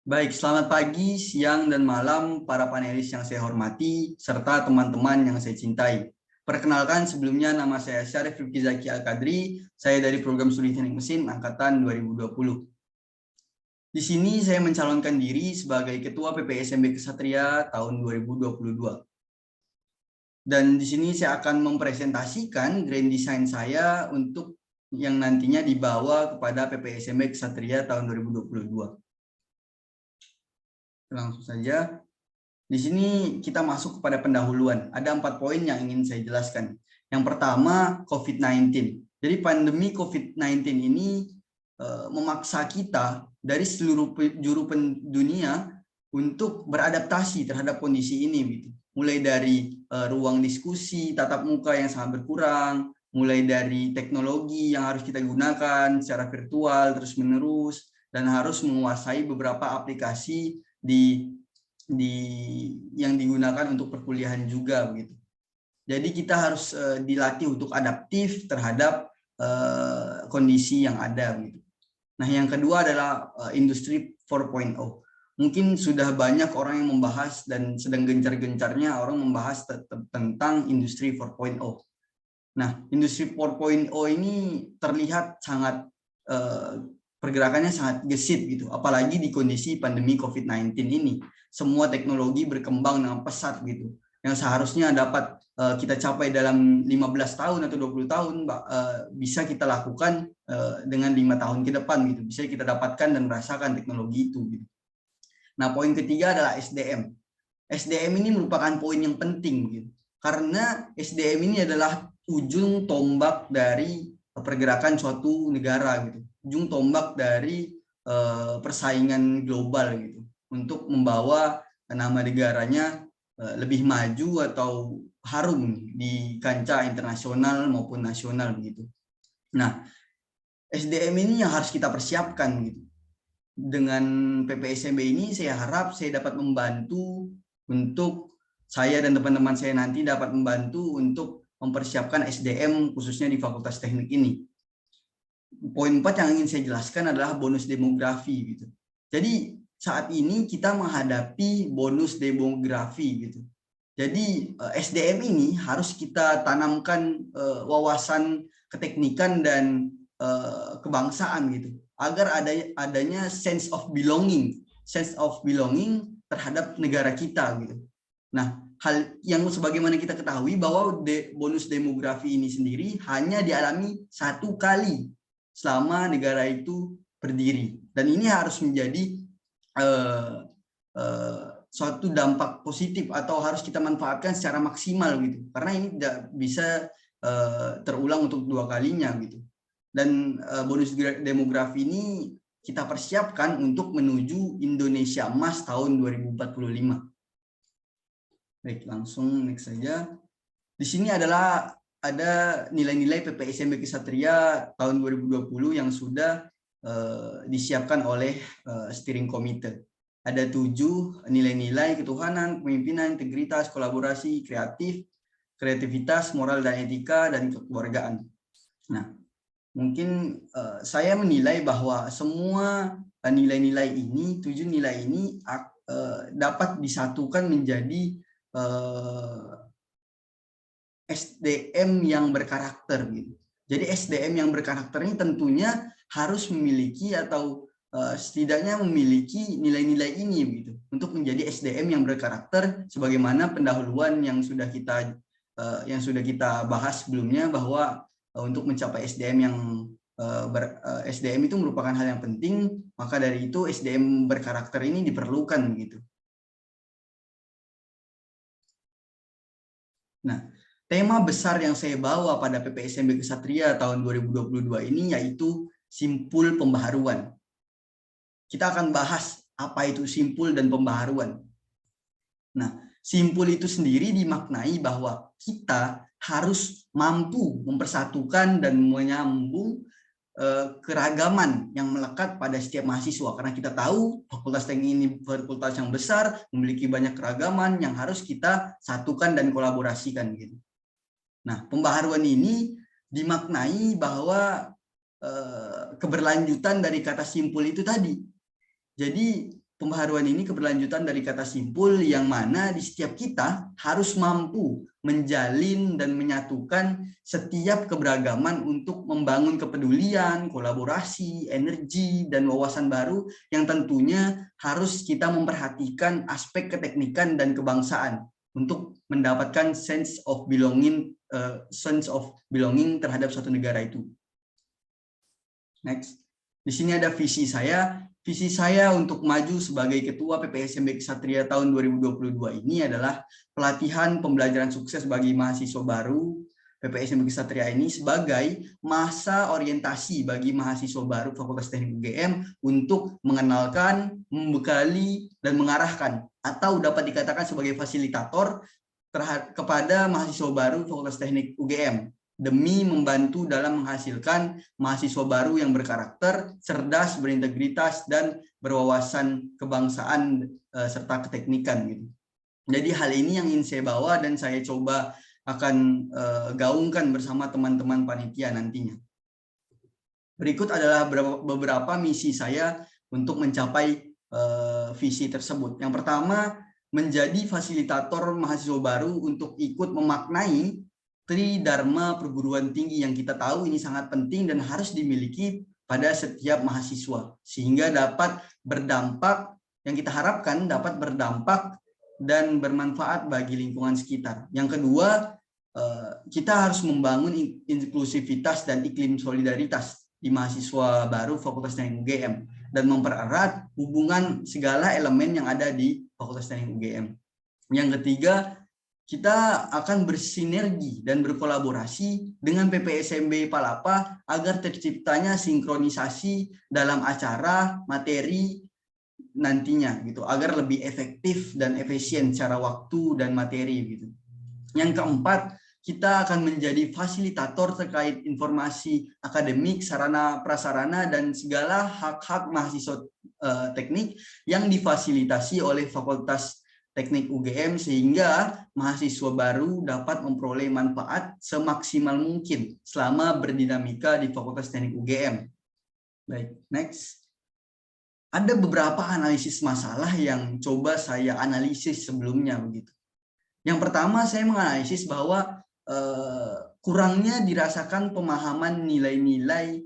Baik, selamat pagi, siang, dan malam para panelis yang saya hormati, serta teman-teman yang saya cintai. Perkenalkan sebelumnya nama saya Syarif Rifki Zaki Al-Kadri, saya dari program studi teknik mesin angkatan 2020. Di sini saya mencalonkan diri sebagai Ketua PPSMB Kesatria tahun 2022. Dan di sini saya akan mempresentasikan grand design saya untuk yang nantinya dibawa kepada PPSMB Kesatria tahun 2022. Langsung saja. Di sini kita masuk kepada pendahuluan. Ada 4 poin yang ingin saya jelaskan. Yang pertama, COVID-19. Jadi pandemi COVID-19 ini memaksa kita dari seluruh penjuru dunia untuk beradaptasi terhadap kondisi ini. Gitu. Mulai dari ruang diskusi, tatap muka yang sangat berkurang, mulai dari teknologi yang harus kita gunakan secara virtual terus-menerus, dan harus menguasai beberapa aplikasi yang digunakan untuk perkuliahan juga begitu. Jadi kita harus dilatih untuk adaptif terhadap kondisi yang ada begitu. Nah, yang kedua adalah industri 4.0. Mungkin sudah banyak orang yang membahas dan sedang gencar-gencarnya orang membahas tentang industri 4.0. Nah, industri 4.0 ini terlihat sangat pergerakannya sangat gesit gitu, apalagi di kondisi pandemi COVID-19 ini. Semua teknologi berkembang dengan pesat gitu. Yang seharusnya dapat kita capai dalam 15 tahun atau 20 tahun bisa kita lakukan dengan 5 tahun ke depan gitu. Bisa kita dapatkan dan merasakan teknologi itu gitu. Nah, poin ketiga adalah SDM. SDM ini merupakan poin yang penting gitu. Karena SDM ini adalah ujung tombak dari pergerakan suatu negara gitu. Ujung tombak dari persaingan global gitu untuk membawa nama negaranya lebih maju atau harum di kancah internasional maupun nasional begitu. Nah, SDM ini yang harus kita persiapkan gitu. Dengan PPSMB ini saya harap saya dapat membantu untuk saya dan teman-teman saya nanti dapat membantu untuk mempersiapkan SDM khususnya di Fakultas Teknik ini. Poin 4 yang ingin saya jelaskan adalah bonus demografi gitu. Jadi saat ini kita menghadapi bonus demografi gitu. Jadi SDM ini harus kita tanamkan wawasan keteknikan dan kebangsaan gitu, agar adanya sense of belonging terhadap negara kita gitu. Nah, hal yang sebagaimana kita ketahui bahwa bonus demografi ini sendiri hanya dialami 1 kali selama negara itu berdiri, dan ini harus menjadi suatu dampak positif atau harus kita manfaatkan secara maksimal gitu, karena ini tidak bisa terulang untuk 2 kalinya gitu. Dan bonus demografi ini kita persiapkan untuk menuju Indonesia Emas tahun 2045. Baik, langsung next saja. Di sini ada nilai-nilai PPSMB Kesatria tahun 2020 yang sudah disiapkan oleh steering committee. Ada 7 nilai-nilai: ketuhanan, kepemimpinan, integritas, kolaborasi, kreativitas, moral dan etika, dan kekeluargaan. Nah, mungkin saya menilai bahwa semua nilai-nilai ini, 7 nilai ini dapat disatukan menjadi SDM yang berkarakter gitu. Jadi SDM yang berkarakter ini tentunya harus memiliki atau setidaknya memiliki nilai-nilai ini gitu untuk menjadi SDM yang berkarakter, sebagaimana pendahuluan yang sudah kita bahas sebelumnya bahwa untuk mencapai SDM yang SDM itu merupakan hal yang penting, maka dari itu SDM berkarakter ini diperlukan gitu. Nah, tema besar yang saya bawa pada PPSMB Kesatria tahun 2022 ini yaitu simpul pembaharuan. Kita akan bahas apa itu simpul dan pembaharuan. Nah, simpul itu sendiri dimaknai bahwa kita harus mampu mempersatukan dan menyambung keragaman yang melekat pada setiap mahasiswa, karena kita tahu Fakultas Teknik ini fakultas yang besar, memiliki banyak keragaman yang harus kita satukan dan kolaborasikan gitu. Nah, pembaharuan ini dimaknai bahwa keberlanjutan dari kata simpul itu tadi. Jadi pembaharuan ini keberlanjutan dari kata simpul yang mana di setiap kita harus mampu menjalin dan menyatukan setiap keberagaman untuk membangun kepedulian, kolaborasi, energi, dan wawasan baru yang tentunya harus kita memperhatikan aspek keteknikan dan kebangsaan untuk mendapatkan sense of belonging terhadap suatu negara itu. Next. Di sini ada visi saya. Visi saya untuk maju sebagai Ketua PPSMB Ksatria tahun 2022 ini adalah pelatihan pembelajaran sukses bagi mahasiswa baru PPSMB Ksatria ini sebagai masa orientasi bagi mahasiswa baru Fakultas Teknik UGM untuk mengenalkan, membekali, dan mengarahkan atau dapat dikatakan sebagai fasilitator kepada mahasiswa baru Fakultas Teknik UGM demi membantu dalam menghasilkan mahasiswa baru yang berkarakter, cerdas, berintegritas, dan berwawasan kebangsaan serta keteknikan gitu. Jadi hal ini yang ingin saya bawa dan saya coba akan gaungkan bersama teman-teman panitia nantinya. Berikut adalah beberapa misi saya untuk mencapai visi tersebut. Yang pertama, menjadi fasilitator mahasiswa baru untuk ikut memaknai Tridharma perguruan tinggi yang kita tahu ini sangat penting dan harus dimiliki pada setiap mahasiswa sehingga dapat berdampak, yang kita harapkan dapat berdampak dan bermanfaat bagi lingkungan sekitar. Yang kedua, kita harus membangun inklusivitas dan iklim solidaritas di mahasiswa baru Fakultas Teknik UGM dan mempererat hubungan segala elemen yang ada di Fakultas Teknik UGM. Yang ketiga, kita akan bersinergi dan berkolaborasi dengan PPSMB Palapa agar terciptanya sinkronisasi dalam acara, materi nantinya gitu, agar lebih efektif dan efisien secara waktu dan materi gitu. Yang keempat, kita akan menjadi fasilitator terkait informasi akademik, sarana prasarana dan segala hak-hak mahasiswa teknik yang difasilitasi oleh Fakultas Teknik UGM sehingga mahasiswa baru dapat memperoleh manfaat semaksimal mungkin selama berdinamika di Fakultas Teknik UGM. Baik, next. Ada beberapa analisis masalah yang coba saya analisis sebelumnya begitu. Yang pertama, saya menganalisis bahwa kurangnya dirasakan pemahaman nilai-nilai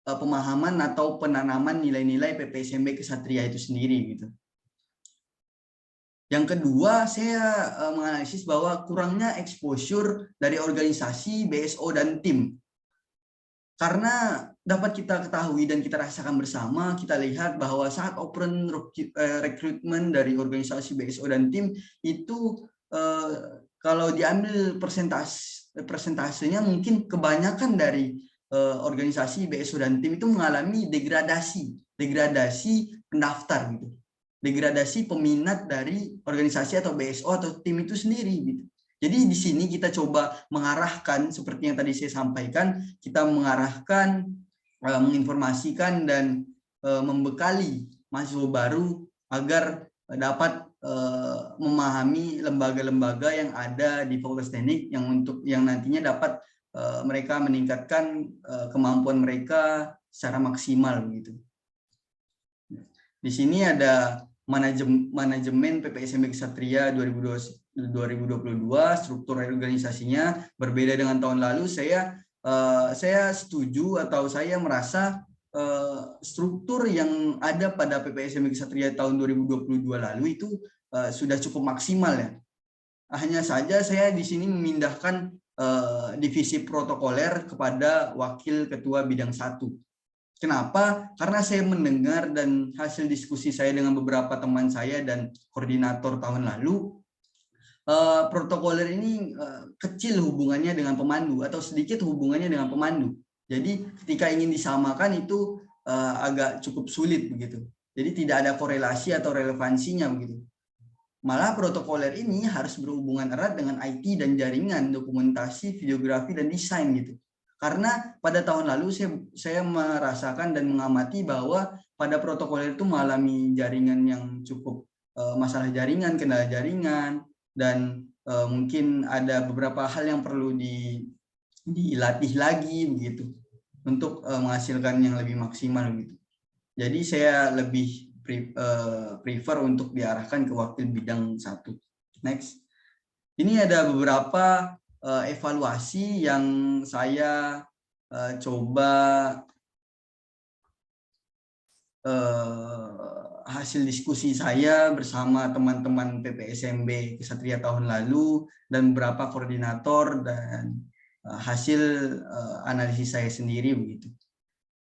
pemahaman atau penanaman nilai-nilai PPSMB Ksatria itu sendiri gitu. Yang kedua, saya menganalisis bahwa kurangnya exposure dari organisasi, BSO, dan tim. Karena dapat kita ketahui dan kita rasakan bersama, kita lihat bahwa saat open recruitment dari organisasi, BSO, dan tim, itu kalau diambil persentasenya mungkin kebanyakan dari organisasi, BSO, dan tim itu mengalami degradasi pendaftar gitu. Degradasi peminat dari organisasi atau BSO atau tim itu sendiri gitu. Jadi di sini kita coba mengarahkan seperti yang tadi saya sampaikan, kita mengarahkan, menginformasikan dan membekali mahasiswa baru agar dapat memahami lembaga-lembaga yang ada di Fakultas Teknik yang nantinya dapat mereka meningkatkan kemampuan mereka secara maksimal gitu. Di sini ada manajemen PPSMB Ksatria 2022, struktur organisasinya berbeda dengan tahun lalu. Saya setuju atau saya merasa struktur yang ada pada PPSMB Ksatria tahun 2022 lalu itu sudah cukup maksimal ya. Hanya saja saya di sini memindahkan divisi protokoler kepada wakil ketua bidang 1. Kenapa? Karena saya mendengar dan hasil diskusi saya dengan beberapa teman saya dan koordinator tahun lalu, protokoler ini kecil hubungannya dengan pemandu atau sedikit hubungannya dengan pemandu. Jadi ketika ingin disamakan itu agak cukup sulit begitu. Jadi tidak ada korelasi atau relevansinya begitu. Malah protokoler ini harus berhubungan erat dengan IT dan jaringan, dokumentasi, videografi, dan desain gitu. Karena pada tahun lalu saya merasakan dan mengamati bahwa pada protokoler itu mengalami jaringan yang cukup masalah jaringan, kendala jaringan, dan mungkin ada beberapa hal yang perlu dilatih lagi begitu untuk menghasilkan yang lebih maksimal gitu. Jadi saya lebih prefer untuk diarahkan ke wakil bidang 1. Next. Ini ada beberapa evaluasi yang saya coba hasil diskusi saya bersama teman-teman PPSMB Ksatria tahun lalu dan beberapa koordinator dan hasil analisis saya sendiri begitu.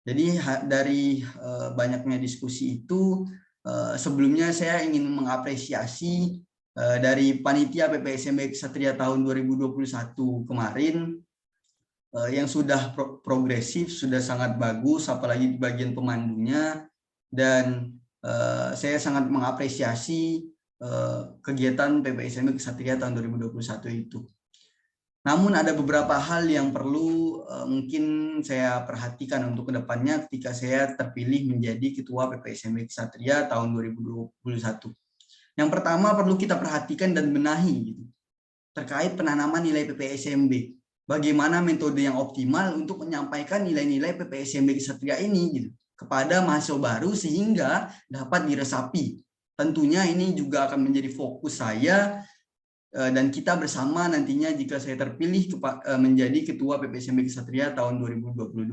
Jadi dari banyaknya diskusi itu sebelumnya saya ingin mengapresiasi dari panitia PPSMB Ksatria tahun 2021 kemarin yang sudah progresif, sudah sangat bagus, apalagi di bagian pemandunya, dan saya sangat mengapresiasi kegiatan PPSMB Ksatria tahun 2021 itu. Namun ada beberapa hal yang perlu mungkin saya perhatikan untuk kedepannya ketika saya terpilih menjadi Ketua PPSMB Ksatria tahun 2021. Yang pertama perlu kita perhatikan dan benahi gitu, terkait penanaman nilai PPSMB. Bagaimana metode yang optimal untuk menyampaikan nilai-nilai PPSMB Ksatria ini gitu, kepada mahasiswa baru sehingga dapat diresapi. Tentunya ini juga akan menjadi fokus saya dan kita bersama nantinya jika saya terpilih menjadi Ketua PPSMB Ksatria tahun 2022.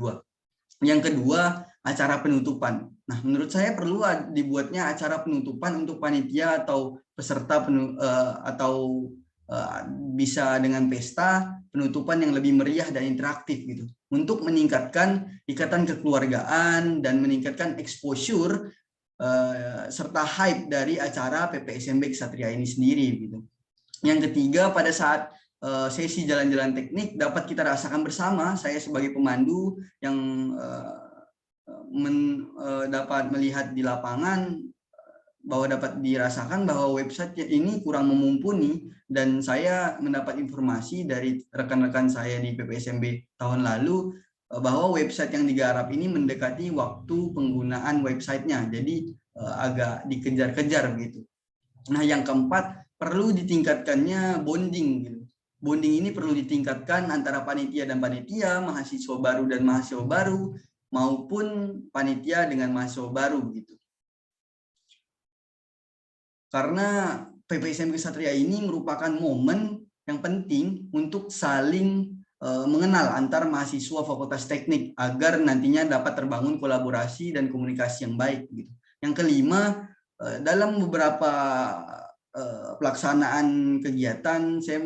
Yang kedua, acara penutupan. Nah, menurut saya perlu dibuatnya acara penutupan untuk panitia atau peserta atau bisa dengan pesta penutupan yang lebih meriah dan interaktif gitu, untuk meningkatkan ikatan kekeluargaan dan meningkatkan exposure serta hype dari acara PPSMB Ksatria ini sendiri gitu. Yang ketiga, pada saat sesi jalan-jalan teknik dapat kita rasakan bersama, saya sebagai pemandu yang dapat melihat di lapangan bahwa dapat dirasakan bahwa website ini kurang memumpuni, dan saya mendapat informasi dari rekan-rekan saya di PPSMB tahun lalu bahwa website yang digarap ini mendekati waktu penggunaan websitenya, jadi agak dikejar-kejar begitu. Nah, yang keempat, perlu ditingkatkannya bonding gitu. Bonding ini perlu ditingkatkan antara panitia dan panitia, mahasiswa baru dan mahasiswa baru, maupun panitia dengan mahasiswa baru gitu. Karena PPSMB Ksatria ini merupakan momen yang penting untuk saling mengenal antar mahasiswa Fakultas Teknik agar nantinya dapat terbangun kolaborasi dan komunikasi yang baik gitu. Yang kelima, dalam beberapa pelaksanaan kegiatan saya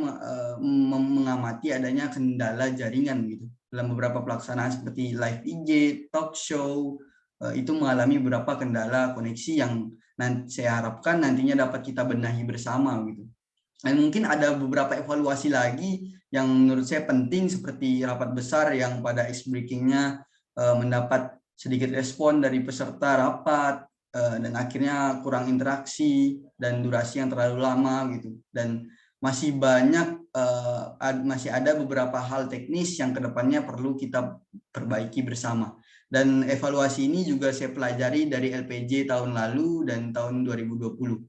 mengamati adanya kendala jaringan gitu. Dalam beberapa pelaksanaan seperti live IG, talk show, itu mengalami beberapa kendala koneksi yang saya harapkan nantinya dapat kita benahi bersama gitu. Dan mungkin ada beberapa evaluasi lagi yang menurut saya penting, seperti rapat besar yang pada ice breaking-nya mendapat sedikit respon dari peserta rapat, dan akhirnya kurang interaksi dan durasi yang terlalu lama gitu. Dan masih masih ada beberapa hal teknis yang kedepannya perlu kita perbaiki bersama. Dan evaluasi ini juga saya pelajari dari LPJ tahun lalu dan tahun 2020.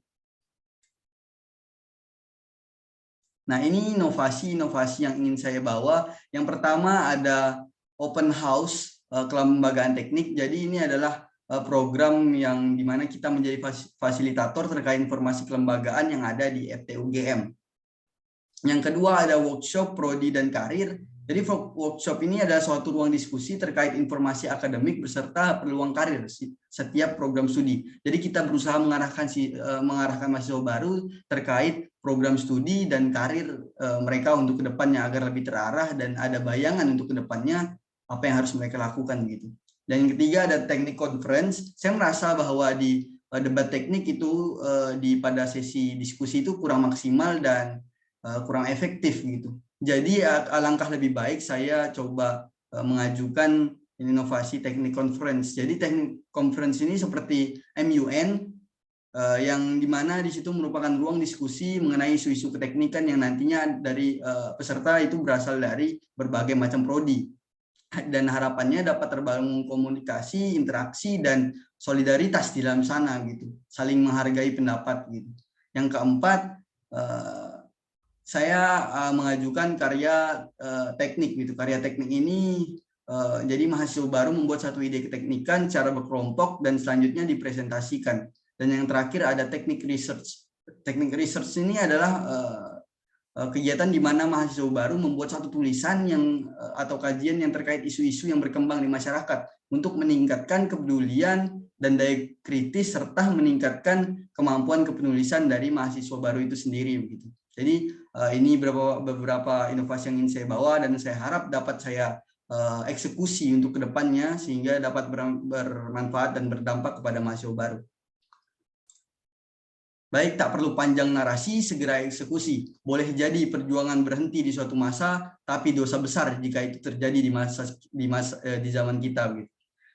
Nah, ini inovasi yang ingin saya bawa. Yang pertama ada open house kelembagaan teknik. Jadi ini adalah program yang dimana kita menjadi fasilitator terkait informasi kelembagaan yang ada di FTUGM. Yang kedua ada workshop prodi dan karir. Jadi workshop ini adalah suatu ruang diskusi terkait informasi akademik beserta peluang karir setiap program studi. Jadi kita berusaha mengarahkan mahasiswa baru terkait program studi dan karir mereka untuk kedepannya agar lebih terarah dan ada bayangan untuk kedepannya apa yang harus mereka lakukan gitu. Dan yang ketiga ada teknik conference. Saya merasa bahwa di debat teknik itu pada sesi diskusi itu kurang maksimal dan kurang efektif gitu. Jadi alangkah lebih baik saya coba mengajukan inovasi teknik conference. Jadi teknik conference ini seperti MUN yang dimana di situ merupakan ruang diskusi mengenai isu-isu keteknikan yang nantinya dari peserta itu berasal dari berbagai macam prodi. Dan harapannya dapat terbangun komunikasi, interaksi, dan solidaritas di dalam sana gitu. Saling menghargai pendapat gitu. Yang keempat, saya mengajukan karya teknik gitu. Karya teknik ini Jadi mahasiswa baru membuat satu ide keteknikan, cara berkelompok, dan selanjutnya dipresentasikan. Dan yang terakhir ada teknik research. Teknik research ini adalah kegiatan di mana mahasiswa baru membuat satu tulisan atau kajian yang terkait isu-isu yang berkembang di masyarakat untuk meningkatkan kepedulian dan daya kritis serta meningkatkan kemampuan kepenulisan dari mahasiswa baru itu sendiri begitu. Jadi ini beberapa inovasi yang ingin saya bawa dan saya harap dapat saya eksekusi untuk kedepannya sehingga dapat bermanfaat dan berdampak kepada mahasiswa baru. Baik, tak perlu panjang narasi, segera eksekusi. Boleh jadi perjuangan berhenti di suatu masa, tapi dosa besar jika itu terjadi di zaman kita.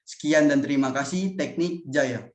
Sekian dan terima kasih. Teknik Jaya.